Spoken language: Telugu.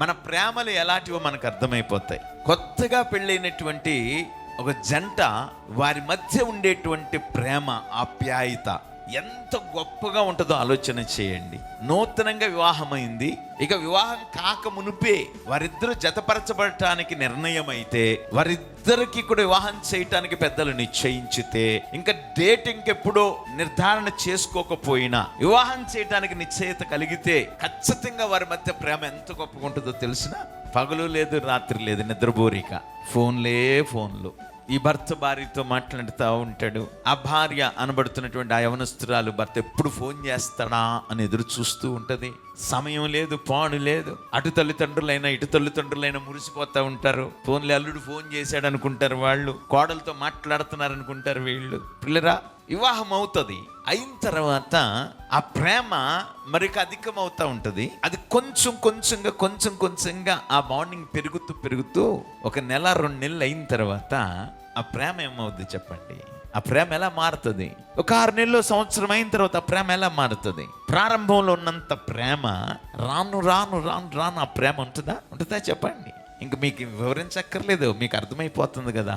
మన ప్రేమలు ఎలాంటివో మనకు అర్థమైపోతాయి. కొత్తగా పెళ్ళైనటువంటి ఒక జంట, వారి మధ్య ఉండేటువంటి ప్రేమ, ఆప్యాయత ఎంత గొప్పగా ఉంటుందో ఆలోచన చేయండి. నూతనంగా వివాహమైంది, ఇక వివాహం కాక మునుపే వారిద్దరూ జతపరచబడటానికి నిర్ణయం అయితే, వారిద్దరికి కూడా వివాహం చేయటానికి పెద్దలు నిశ్చయించితే, ఇంకా డేటింగ్ ఎప్పుడో నిర్ధారణ చేసుకోకపోయినా వివాహం చేయటానికి నిశ్చయిత కలిగితే ఖచ్చితంగా వారి మధ్య ప్రేమ ఎంత గొప్పగా ఉంటుందో తెలిసిన. పగలు లేదు, రాత్రి లేదు, నిద్రపోరిక, ఫోన్లు. ఈ భర్త భార్యతో మాట్లాడుతూ ఉంటాడు. ఆ భార్య అనబడుతున్నటువంటి ఆ యవనస్తురాలు భర్త ఎప్పుడు ఫోన్ చేస్తాడా అని ఎదురు చూస్తూ ఉంటుంది. సమయం లేదు, పాడు లేదు. అటు తల్లిదండ్రులైనా ఇటు తల్లిదండ్రులైనా మురిసిపోతూ ఉంటారు. ఫోన్లో అల్లుడు ఫోన్ చేశాడు అనుకుంటారు వాళ్ళు, కోడలతో మాట్లాడుతున్నారు అనుకుంటారు వీళ్ళు. పిల్లరా, వివాహం అవుతుంది. అయిన తర్వాత ఆ ప్రేమ మరికి అధికం అవుతూ ఉంటుంది. అది కొంచెంగా ఆ బాండింగ్ పెరుగుతూ ఒక నెల 2 నెలలు అయిన తర్వాత ఆ ప్రేమ ఏమవుద్ది చెప్పండి? ఆ ప్రేమ ఎలా మారుతుంది? ఒక 6 నెలలు, సంవత్సరం అయిన తర్వాత ఆ ప్రేమ ఎలా మారుతుంది? ప్రారంభంలో ఉన్నంత ప్రేమ రాను ఆ ప్రేమ ఉంటుందా చెప్పండి? ఇంక మీకు వివరించక్కర్లేదు, మీకు అర్థమైపోతుంది కదా.